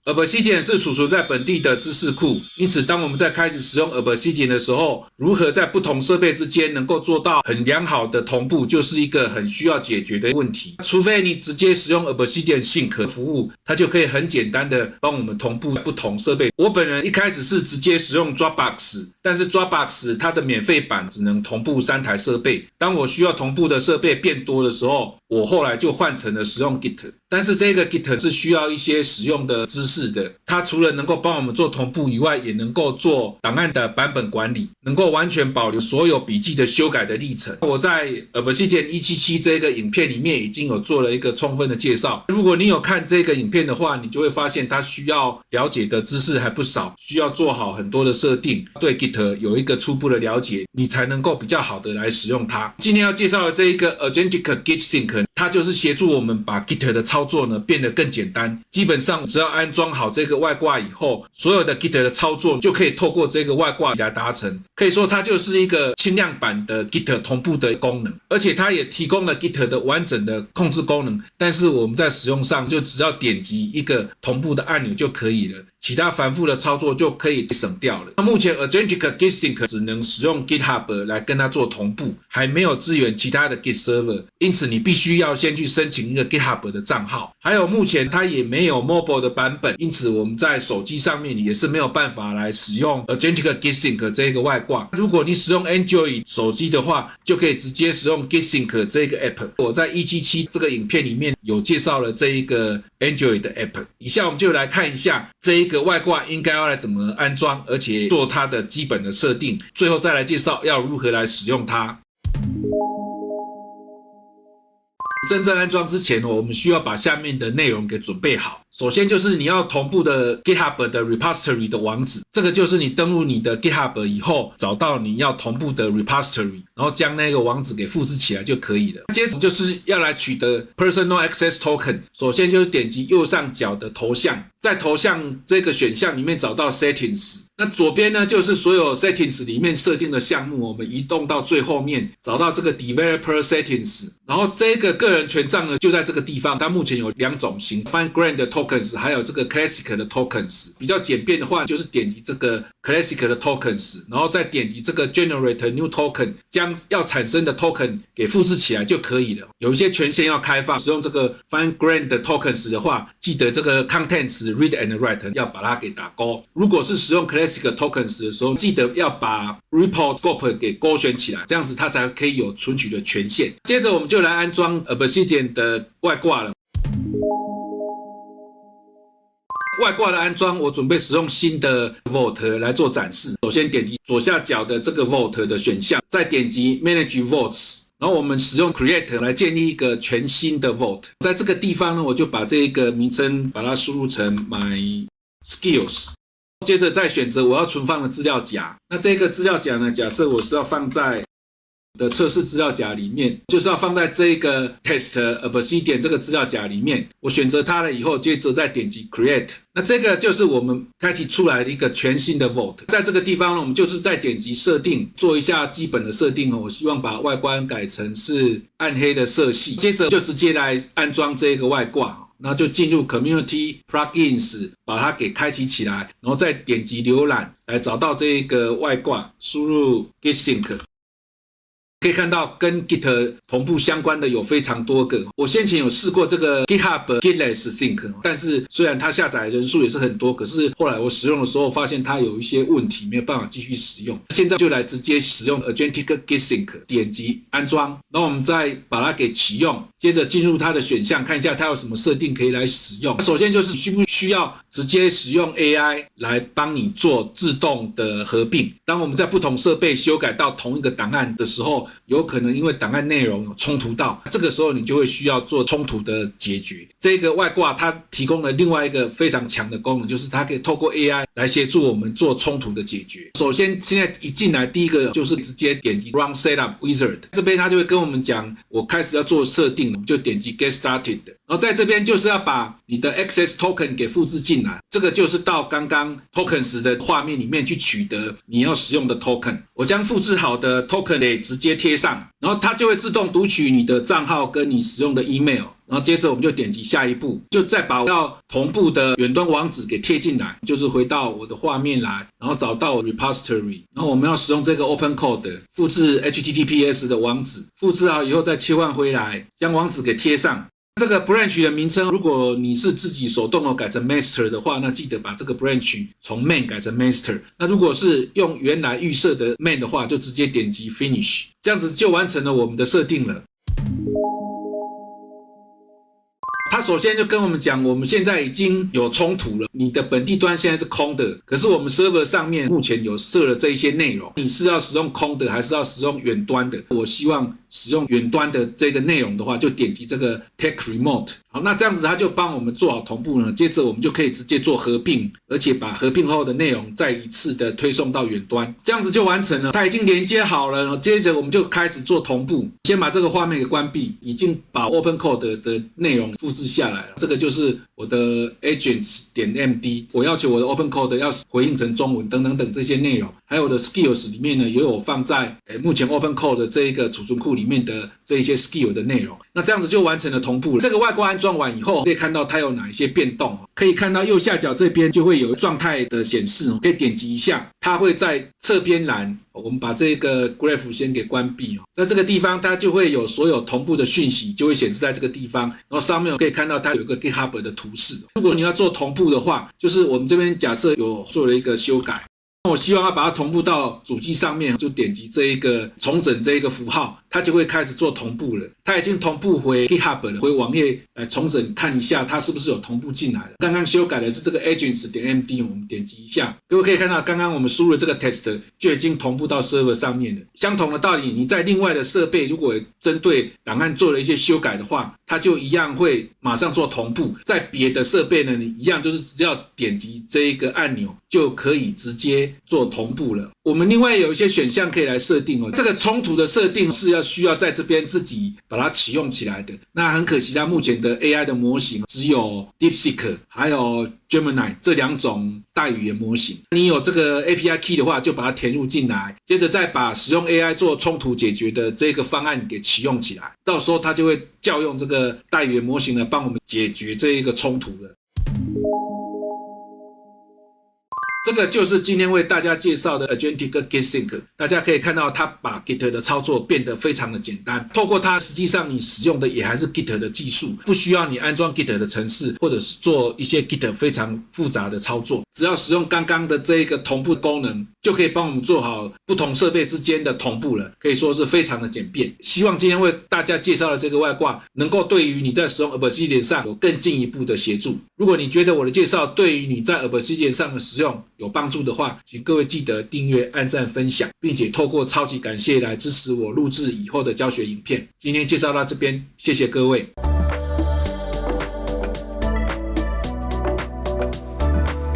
Obsidian 是儲存在本地的知識庫，因此當我們在開始使用 Obsidian 的時候，如何在不同設備之間能夠做到很良好的同步，就是一個很需要解決的問題。除非你直接使用 Obsidian Sync 服務，它就可以很簡單的幫我們同步不同設備。我本人一開始是直接使用 Dropbox， 但是 Dropbox 它的免費版只能同步3台設備。當我需要同步的設備變多的時候，我後來就換成了使用 Git， 但是這個 Git 是需要一些使用的知識的。它除了能夠幫我們做同步以外，也能夠做檔案的版本管理，能夠完全保留所有筆記的修改的歷程。我在 Obsidian 177這個影片裡面已經有做了一個充分的介紹。如果你有看這個影片的話，你就會發現它需要了解的知識還不少，需要做好很多的設定，對 Git 有一個初步的了解，你才能夠比較好的來使用它。今天要介紹的這一個 Agentic Git Sync， 它就是協助我們把 Git 的操作呢變得更簡單。基本上只要安裝好這個外掛以後，所有的 Git 的操作就可以透過這個外掛來達成。可以說它就是一個輕量版的 Git 同步的功能，而且它也提供了 Git 的完整的控制功能。但是我們在使用上就只要點擊一個同步的按鈕就可以了，其他繁複的操作就可以省掉了。那目前 Agentic Git Sync 只能使用 GitHub 來跟它做同步，還沒有支援其他的 Git Server， 因此你必須要先去申請一個 GitHub 的賬號。還有目前它也沒有 Mobile 的版本，因此我們在手機上面也是沒有辦法來使用 Agentic Git Sync 這個外掛。如果你使用 Android 手機的話，就可以直接使用 Git Sync 這個 App。我在177這個影片裡面有介紹了這一個 Android 的 App。以下我們就來看一下這一個外掛應該要來怎麼安裝，而且做它的基本的設定，最後再來介紹要如何來使用它。真正安裝之前，我们需要把下面的内容給準備好。首先就是你要同步的 GitHub 的 repository 的網址，這個就是你登錄你的 GitHub 以後，找到你要同步的 repository， 然後將那個網址給複製起來就可以了。接着就是要來取得 Personal Access Token， 首先就是點擊右上角的頭像，在頭像這個選項裡面找到 Settings， 那左邊呢就是所有 Settings 裡面設定的項目，我們移動到最後面，找到這個 Developer Settings， 然後這個個人權杖呢就在這個地方，它目前有2種型 Fine Grained 的 Tokens， 還有這個 Classic 的 Tokens。比較簡便的話，就是點擊這個 Classic 的 Tokens， 然後再點擊這個 Generate New Token， 將要產生的 Token 給複製起來就可以了。有一些權限要開放，使用這個 Fine Grained 的 Tokens 的話，記得這個 Contents Read and Write 要把它給打勾。如果是使用 Classic Tokens 的時候，記得要把 Report Scope 給勾選起來，這樣子它才可以有存取的權限。接着我們就來安裝 Obsidian 的外掛了。外掛的安裝，我準備使用新的 Vault 來做展示。首先點擊左下角的這個 Vault 的選項，再點擊 Manage Vaults， 然後我們使用 Create 來建立一個全新的 Vault。在這個地方呢，我就把這一個名稱把它輸入成 My Skills， 接着再選擇我要存放的資料夾。那這個資料夾呢，假設我是要放在的測試資料夾裡面，就是要放在這個 Test Obsidian 這個資料夾裡面。我選擇它了以後，接着再點擊 Create。那這個就是我們開啟出來的一個全新的 Vault。在這個地方呢，我們就是再點擊設定，做一下基本的設定哦。我希望把外觀改成是暗黑的色系，接着就直接來安裝這個外掛。然後就進入 Community Plugins， 把它給開啟起來，然後再點擊瀏覽來找到這個外掛，輸入 Git Sync。可以看到跟 Git 同步相關的有非常多個。我先前有試過這個 GitHub Gitless Sync， 但是雖然它下載人數也是很多，可是後來我使用的時候發現它有一些問題，沒有辦法繼續使用。現在就來直接使用 Agentic Git Sync， 點擊安裝，然後我們再把它給啟用，接着進入它的選項，看一下它有什麼設定可以來使用。首先就是需不需要直接使用 AI 來幫你做自動的合併。當我們在不同設備修改到同一個檔案的時候，有可能因為檔案內容有衝突到，這個時候你就會需要做衝突的解決。這個外掛它提供了另外一個非常強的功能，就是它可以透過 AI 來協助我們做衝突的解決。首先現在一進來第一個就是直接點擊 Run Setup Wizard， 這邊它就會跟我們講我開始要做設定了，我們就點擊 Get Started。然後在這邊就是要把你的 Access Token 給複製進來，這個就是到剛剛 Tokens 的畫面裡面去取得你要使用的 Token。我將複製好的 Token 給直接貼上，然後它就會自動讀取你的賬號跟你使用的 Email，然後接着我們就點擊下一步，就再把我要同步的遠端網址給貼進來，就是回到我的畫面來，然後找到 repository， 然後我們要使用這個 open code 複製 HTTPS 的網址，複製好以後再切換回來，將網址給貼上。這個 branch 的名稱，如果你是自己手動改成 master 的話，那記得把這個 branch 從 main 改成 master。那如果是用原來預設的 main 的話，就直接點擊 finish， 這樣子就完成了我們的設定了。他首先就跟我們講，我們現在已經有衝突了，你的本地端现在是空的，可是我們 server 上面目前有設了這一些內容，你是要使用空的還是要使用遠端的？我希望使用遠端的這個內容的話，就點擊這個 Take Remote。好，那這樣子他就幫我們做好同步呢，接着我們就可以直接做合併，而且把合併後的內容再一次的推送到遠端，這樣子就完成了。它已經連接好了，接着我们就開始做同步。先把這個畫面給關閉，已經把 Open Code 的內容複製下來了。這個就是我的 agents.md， 我要求我的 Open Code 要回應成中文等等等這些內容，還有我的 skills 裡面呢，也有放在目前 Open Code 這一個儲存庫裡面的這一些 skill 的內容。那這樣子就完成了同步了。這個外掛安裝完以後，可以看到它有哪一些變動，可以看到右下角這邊就會有狀態的顯示，可以點擊一下，它會在側邊欄。我們把這個 graph 先給關閉，在這個地方它就會有所有同步的訊息就會顯示在這個地方，然後上面可以看到它有一個 GitHub 的圖示。如果你要做同步的話，就是我們這邊假設有做了一個修改，我希望要把它同步到主機上面，就點擊這一個重整這一個符號，它就會開始做同步了。它已經同步回 GitHub 了，回網頁來重整看一下它是不是有同步進來了。剛剛修改的是這個 agents.md， 我們點擊一下，各位可以看到剛剛我們輸入的這個 text 就已經同步到 server 上面了。相同的道理，你在另外的設備如果針對檔案做了一些修改的話，它就一樣會馬上做同步。在別的設備呢，你一樣就是只要點擊這一個按鈕就可以直接做同步了。我們另外有一些選項可以來設定哦。這個衝突的設定是需要在這邊自己把它啟用起來的。那很可惜，它目前的 AI 的模型只有 DeepSeek 還有 Gemini 這兩種大語言模型。你有這個 API key 的話，就把它填入進來，接着再把使用 AI 做衝突解決的這個方案給啟用起來。到時候它就會叫用這個大語言模型來幫我們解決這一個衝突了。這個就是今天為大家介紹的 Agentic GitSync， 大家可以看到它把 Git 的操作變得非常的簡單。透過它，實際上你使用的也還是 Git 的技術，不需要你安裝 Git 的程式，或者是做一些 Git 非常複雜的操作。只要使用剛剛的這一個同步功能，就可以幫我們做好不同設備之間的同步了，可以說是非常的簡便。希望今天為大家介紹的這個外掛，能夠對於你在使用 Obsidian 上有更進一步的協助。如果你覺得我的介紹對於你在 Obsidian 上的使用有幫助的話，請各位記得訂閱、按讚、分享，並且透過超級感謝來支持我錄製以後的教學影片。今天介紹到這邊，謝謝各位。